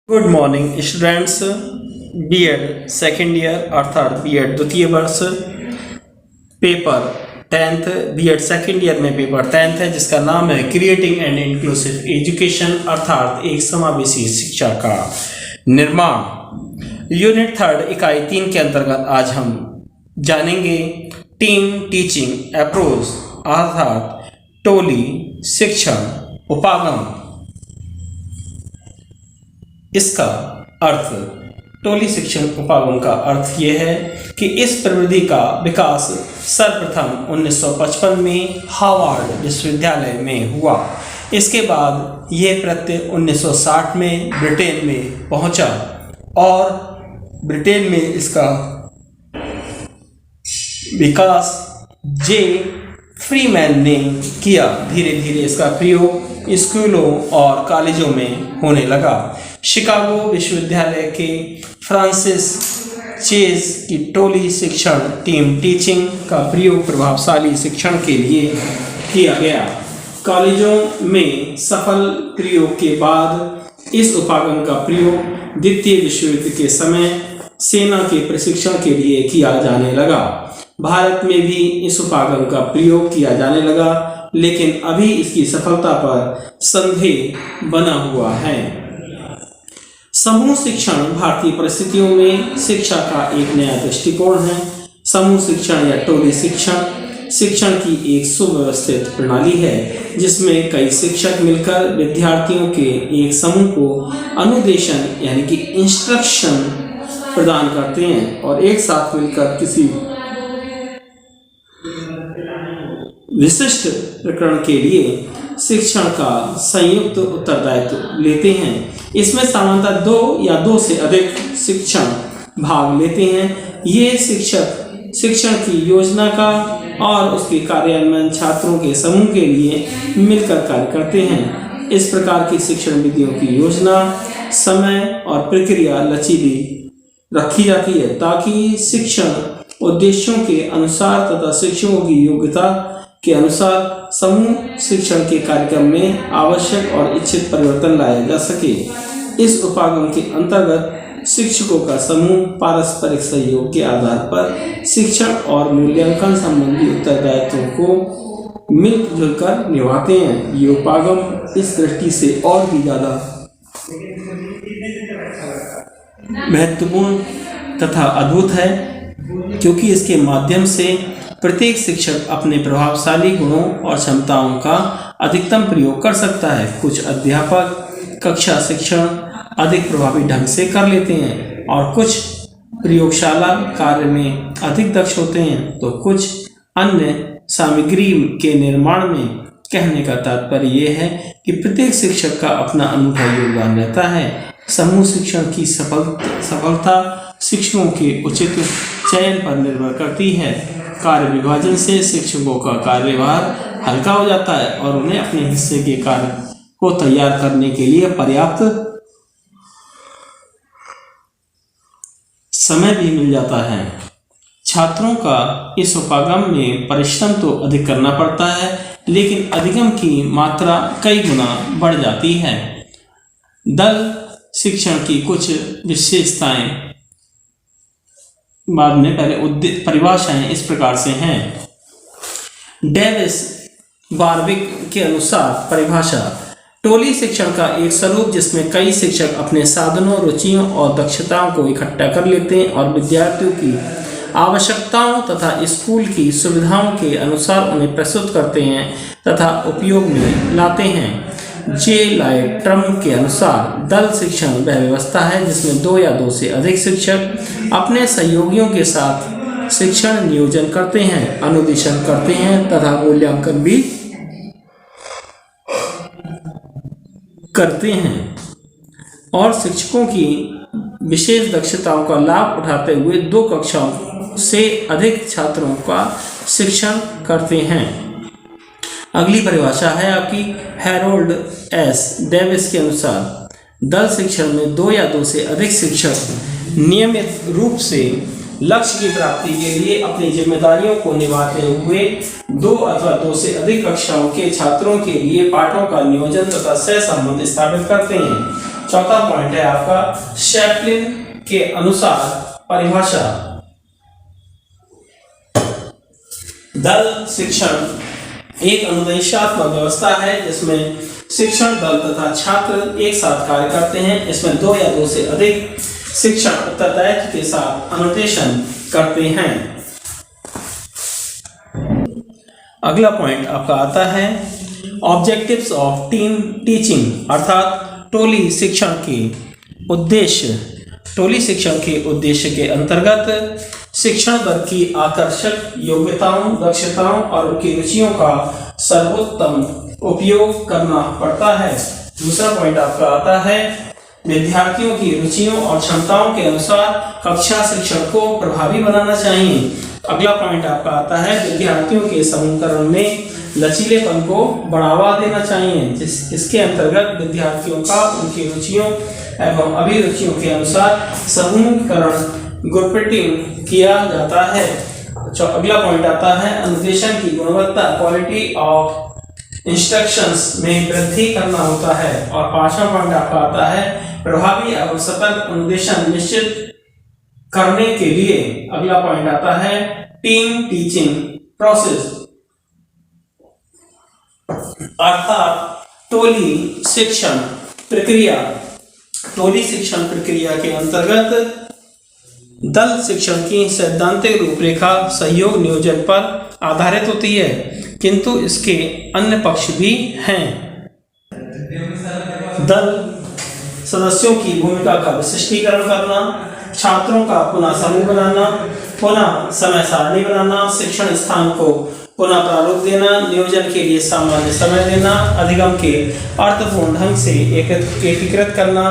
Good morning students. BEd second year अर्थात BEd द्वितीय वर्ष paper 10th BEd second year में पेपर 10th है जिसका नाम है क्रिएटिंग एंड इंक्लूसिव एजुकेशन अर्थात एक समावेशी शिक्षा का निर्माण। यूनिट 3 इकाई 3 के अंतर्गत आज हम जानेंगे टीम टीचिंग अप्रोच अर्थात टोली शिक्षण उपागम। इसका अर्थ टोली शिक्षण उपागम का अर्थ यह है कि इस प्रविधि का विकास सर्वप्रथम 1955 में हार्वर्ड विश्वविद्यालय में हुआ। इसके बाद यह प्रत्यय 1960 में ब्रिटेन में पहुंचा और ब्रिटेन में इसका विकास जे फ्रीमैन ने किया। धीरे धीरे इसका प्रयोग स्कूलों और कॉलेजों में होने लगा। शिकागो विश्वविद्यालय के फ्रांसिस चेज की टोली शिक्षण टीम टीचिंग का प्रयोग प्रभावशाली शिक्षण के लिए किया गया। कॉलेजों में सफल प्रयोग के बाद इस उपागम का प्रयोग द्वितीय विश्व युद्ध के समय सेना के प्रशिक्षण के लिए किया जाने लगा। भारत में भी इस उपागम का प्रयोग किया जाने लगा, लेकिन अभी इसकी सफलता पर संदेह बना हुआ है। समूह शिक्षण भारतीय परिस्थितियों में शिक्षा का एक नया दृष्टिकोण है। समूह शिक्षण या टोली शिक्षण शिक्षण की एक सुव्यवस्थित प्रणाली है जिसमें कई शिक्षक मिलकर विद्यार्थियों के एक समूह को अनुदेशन यानी कि इंस्ट्रक्शन प्रदान करते हैं और एक साथ मिलकर किसी विशिष्ट प्रकरण के लिए शिक्षण का संयुक्त उत्तरदायित्व लेते हैं। इसमें सामान्यतः 2 या 2 से अधिक शिक्षक भाग लेते हैं। ये शिक्षक शिक्षण की योजना का और उसके कार्यान्वयन छात्रों के समूह के लिए मिलकर कार्य करते हैं। इस प्रकार की शिक्षण विधियों की योजना समय और प्रक्रिया लचीली रखी जाती है ताकि शिक्षण उद्देश्यों के अनुसार तथा शिक्षकों की योग्यता के अनुसार समूह शिक्षण के कार्यक्रम में आवश्यक और इच्छित परिवर्तन लाया जा सके। इस उपागम के अंतर्गत शिक्षकों का समूह पारस्परिक सहयोग के आधार पर शिक्षण और मूल्यांकन संबंधी उत्तरदायित्वों को मिलजुल कर निभाते हैं। ये उपागम इस दृष्टि से और भी ज्यादा महत्वपूर्ण तथा अद्भुत है क्योंकि इसके माध्यम से प्रत्येक शिक्षक अपने प्रभावशाली गुणों और क्षमताओं का अधिकतम प्रयोग कर सकता है। कुछ अध्यापक कक्षा शिक्षण अधिक प्रभावी ढंग से कर लेते हैं और कुछ प्रयोगशाला कार्य में अधिक दक्ष होते हैं तो कुछ अन्य सामग्री के निर्माण में। कहने का तात्पर्य यह है कि प्रत्येक शिक्षक का अपना अनूठा योगदान रहता है। समूह शिक्षण की सफलता शिक्षकों के उचित चयन पर निर्भर करती है। कार्य विभाजन से शिक्षकों का कार्यभार हल्का हो जाता है और उन्हें अपने हिस्से के कार्य को तैयार करने के लिए पर्याप्त समय भी मिल जाता है। छात्रों का इस उपागम में परिश्रम तो अधिक करना पड़ता है, लेकिन अधिगम की मात्रा कई गुना बढ़ जाती है। दल शिक्षण की कुछ विशेषताएं बाद में पहले परिभाषाएं इस प्रकार से हैं। डेविस बार्विक के अनुसार परिभाषा टोली शिक्षण का एक स्वरूप जिसमें कई शिक्षक अपने साधनों रुचियों और दक्षताओं को इकट्ठा कर लेते हैं और विद्यार्थियों की आवश्यकताओं तथा स्कूल की सुविधाओं के अनुसार उन्हें प्रस्तुत करते हैं तथा उपयोग में लाते हैं। जे लाइट्रम के अनुसार दल शिक्षण वह व्यवस्था है जिसमें 2 या 2 से अधिक शिक्षक अपने सहयोगियों के साथ शिक्षण नियोजन करते हैं, अनुदेशन करते हैं तथा मूल्यांकन भी करते हैं और शिक्षकों की विशेष दक्षताओं का लाभ उठाते हुए 2 कक्षाओं से अधिक छात्रों का शिक्षण करते हैं। अगली परिभाषा है आपकी हैरोल्ड एस डेविस के अनुसार दल शिक्षण में 2 या 2 से अधिक शिक्षक नियमित रूप से लक्ष्य की प्राप्ति के लिए अपनी जिम्मेदारियों को निभाते हुए 2 अथवा 2 से अधिक कक्षाओं के छात्रों के लिए पाठों का नियोजन तथा सह संबंध स्थापित करते हैं। चौथा पॉइंट है आपका शैपलिन के अनुसार परिभाषा। दल शिक्षण एक अनुदेशात्मक व्यवस्था है जिसमें शिक्षण दल तथा छात्र एक साथ कार्य करते हैं। इसमें 2 या 2 से अधिक शिक्षण उत्तरदायित्व के साथ अनुदेशन करते हैं। अगला पॉइंट आपका आता है ऑब्जेक्टिव्स ऑफ टीम टीचिंग, अर्थात टोली शिक्षण के उद्देश्य। टोली शिक्षण के उद्देश्य के अंतर्गत शिक्षण दल की आकर्षक योग्यताओं, दक्षताओं और उनकी रुचियों का सर्वोत्तम उपयोग करना पड़ता है। दूसरा पॉइंट आपका आता है विद्यार्थियों की रुचियों और क्षमताओं के अनुसार कक्षा शिक्षण को प्रभावी बनाना चाहिए। अगला पॉइंट आपका आता है विद्यार्थियों के समूहीकरण में लचीलेपन को बढ़ावा देना चाहिए। इसके अंतर्गत विद्यार्थियों का उनकी रुचियों एवं अभिरुचियों के अनुसार समूहीकरण ग्रुपिंग किया जाता है। अगला पॉइंट आता है अनुदेशन की गुणवत्ता, क्वालिटी ऑफ इंस्ट्रक्शंस में वृद्धि करना होता है। और पांचवा पॉइंट आपका आता है प्रभावी एवं सतत अनुदेशन निश्चित करने के लिए। अगला पॉइंट आता है टीम टीचिंग प्रोसेस, अर्थात टोली शिक्षण प्रक्रिया। टोली शिक्षण प्रक्रिया के अंतर्गत दल शिक्षण की सैद्धांतिक रूपरेखा सहयोग नियोजन पर आधारित होती है, किंतु इसके अन्य पक्ष भी हैं। दल सदस्यों की भूमिका का विशिष्टीकरण करना, छात्रों का पुनः समूह बनाना, पुनः समय सारणी बनाना, शिक्षण स्थान को पुनः प्रारूप देना, नियोजन के लिए सामान्य समय देना, अधिगम के अर्थपूर्ण ढंग से एकीकृत करना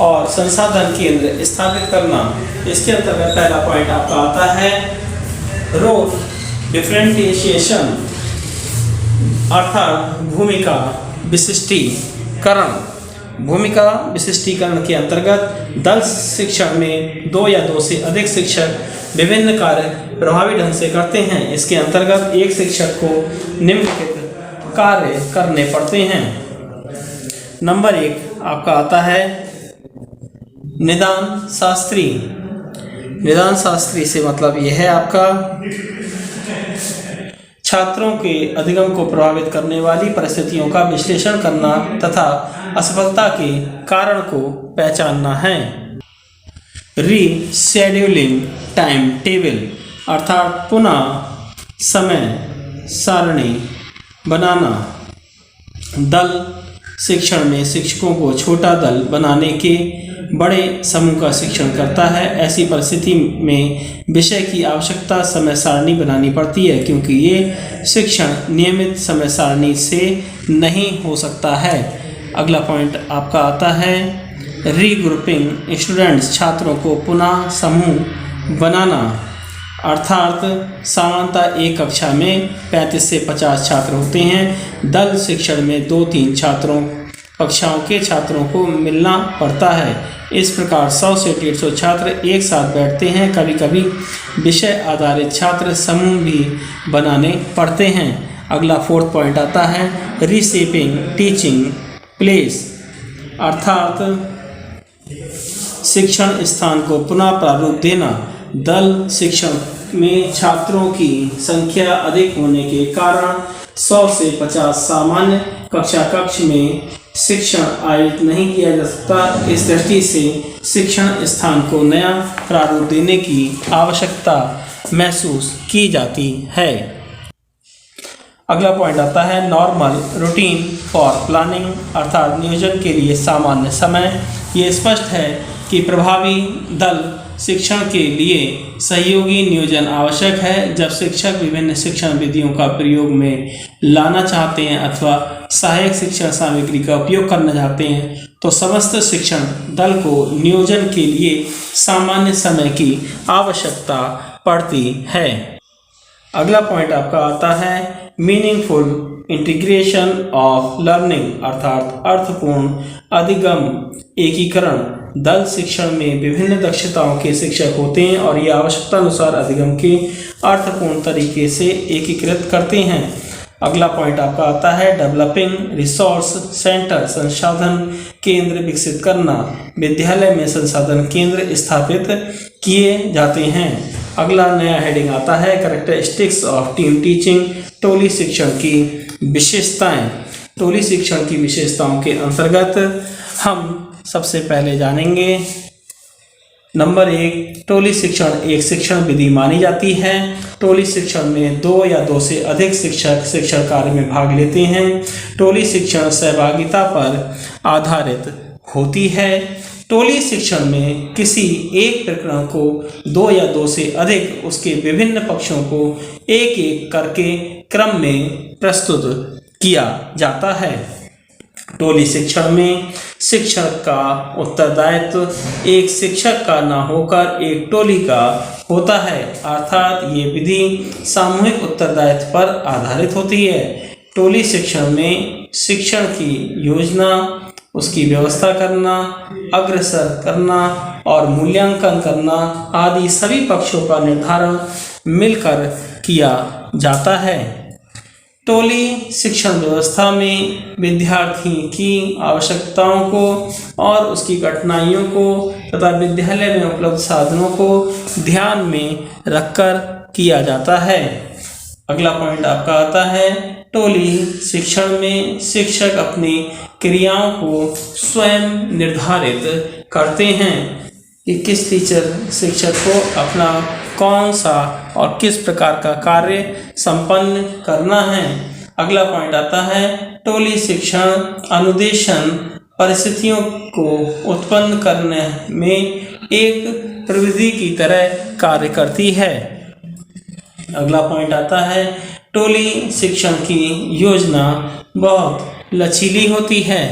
और संसाधन केंद्र स्थापित करना। इसके अंतर्गत पहला पॉइंट आपका आता है रोल डिफरेंशिएशन, अर्थात भूमिका विशिष्टीकरण। भूमिका विशिष्टीकरण के अंतर्गत दल शिक्षण में 2 या 2 से अधिक शिक्षक विभिन्न कार्य प्रभावी ढंग से करते हैं। इसके अंतर्गत एक शिक्षक को निम्नलिखित कार्य करने पड़ते हैं। नंबर 1 आपका आता है निदान शास्त्री। निदान शास्त्री से मतलब यह है आपका छात्रों के अधिगम को प्रभावित करने वाली परिस्थितियों का विश्लेषण करना तथा असफलता के कारण को पहचानना है। रीशेड्यूलिंग टाइम टेबल, अर्थात पुनः समय सारणी बनाना। दल शिक्षण में शिक्षकों को छोटा दल बनाने के बड़े समूह का शिक्षण करता है। ऐसी परिस्थिति में विषय की आवश्यकता समय सारणी बनानी पड़ती है, क्योंकि ये शिक्षण नियमित समय सारणी से नहीं हो सकता है। अगला पॉइंट आपका आता है रीग्रुपिंग स्टूडेंट्स, छात्रों को पुनः समूह बनाना, अर्थात सामान्यतः एक कक्षा में 35 से 50 छात्र होते हैं। दल शिक्षण में 2-3 कक्षाओं के छात्रों को मिलना पड़ता है। इस प्रकार 100 से 150 छात्र एक साथ बैठते हैं। कभी कभी विषय आधारित छात्र समूह भी बनाने पड़ते हैं। अगला 4th पॉइंट आता है रीशेपिंग टीचिंग प्लेस, अर्थात शिक्षण स्थान को पुनः प्रारूप देना। दल शिक्षण में छात्रों की संख्या अधिक होने के कारण 100 से 50 सामान्य कक्ष में शिक्षण आयोजित नहीं किया जा सकता। इस दृष्टि से शिक्षण स्थान को नया प्रारूप देने की आवश्यकता महसूस की जाती है। अगला पॉइंट आता है नॉर्मल रूटीन फॉर प्लानिंग, अर्थात नियोजन के लिए सामान्य समय। ये स्पष्ट है कि प्रभावी दल शिक्षण के लिए सहयोगी नियोजन आवश्यक है। जब शिक्षक विभिन्न शिक्षण विधियों का प्रयोग में लाना चाहते हैं अथवा सहायक शिक्षण सामग्री का उपयोग करना चाहते हैं, तो समस्त शिक्षण दल को नियोजन के लिए सामान्य समय की आवश्यकता पड़ती है। अगला पॉइंट आपका आता है मीनिंगफुल इंटीग्रेशन ऑफ लर्निंग, अर्थात अर्थपूर्ण अधिगम एकीकरण। दल शिक्षण में विभिन्न दक्षताओं के शिक्षक होते हैं और ये आवश्यकता अनुसार अधिगम के अर्थपूर्ण तरीके से एकीकृत करते हैं। अगला पॉइंट आपका आता है डेवलपिंग रिसोर्स सेंटर, संसाधन केंद्र विकसित करना। विद्यालय में संसाधन केंद्र स्थापित किए जाते हैं। अगला नया हेडिंग आता है कैरेक्टरिस्टिक्स ऑफ टीम टीचिंग, टोली शिक्षण की विशेषताएं। टोली शिक्षण की विशेषताओं के अंतर्गत हम सबसे पहले जानेंगे नंबर 1, टोली शिक्षण एक शिक्षण विधि मानी जाती है। टोली शिक्षण में 2 या 2 से अधिक शिक्षक शिक्षण कार्य में भाग लेते हैं। टोली शिक्षण सहभागिता पर आधारित होती है। टोली शिक्षण में किसी एक प्रकरण को 2 या 2 से अधिक उसके विभिन्न पक्षों को एक एक करके क्रम में प्रस्तुत किया जाता है। टोली शिक्षण में शिक्षक का उत्तरदायित्व एक शिक्षक का न होकर एक टोली का होता है, अर्थात ये विधि सामूहिक उत्तरदायित्व पर आधारित होती है। टोली शिक्षण में शिक्षण की योजना, उसकी व्यवस्था करना, अग्रसर करना और मूल्यांकन करना आदि सभी पक्षों का निर्धारण मिलकर किया जाता है। टोली शिक्षण व्यवस्था में विद्यार्थी की आवश्यकताओं को और उसकी कठिनाइयों को तथा विद्यालय में उपलब्ध साधनों को ध्यान में रखकर किया जाता है। अगला पॉइंट आपका आता है टोली शिक्षण में शिक्षक अपनी क्रियाओं को स्वयं निर्धारित करते हैं कि किस टीचर शिक्षक को अपना कौन सा और किस प्रकार का कार्य संपन्न करना है। अगला पॉइंट आता है टोली शिक्षण अनुदेशन परिस्थितियों को उत्पन्न करने में एक प्रविधि की तरह कार्य करती है। अगला पॉइंट आता है टोली शिक्षण की योजना बहुत लचीली होती है।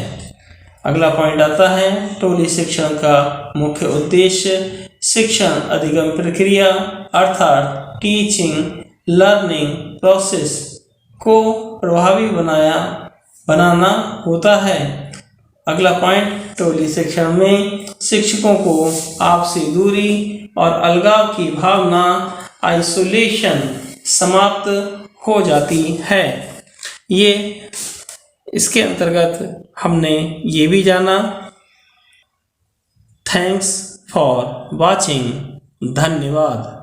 अगला पॉइंट आता है टोली शिक्षण का मुख्य उद्देश्य शिक्षण अधिगम प्रक्रिया अर्थात टीचिंग लर्निंग प्रोसेस को प्रभावी बनाना होता है। अगला पॉइंट टोली शिक्षण में शिक्षकों को आपसी दूरी और अलगाव की भावना आइसोलेशन समाप्त हो जाती है। ये इसके अंतर्गत हमने ये भी जाना। Thanks for watching. धन्यवाद।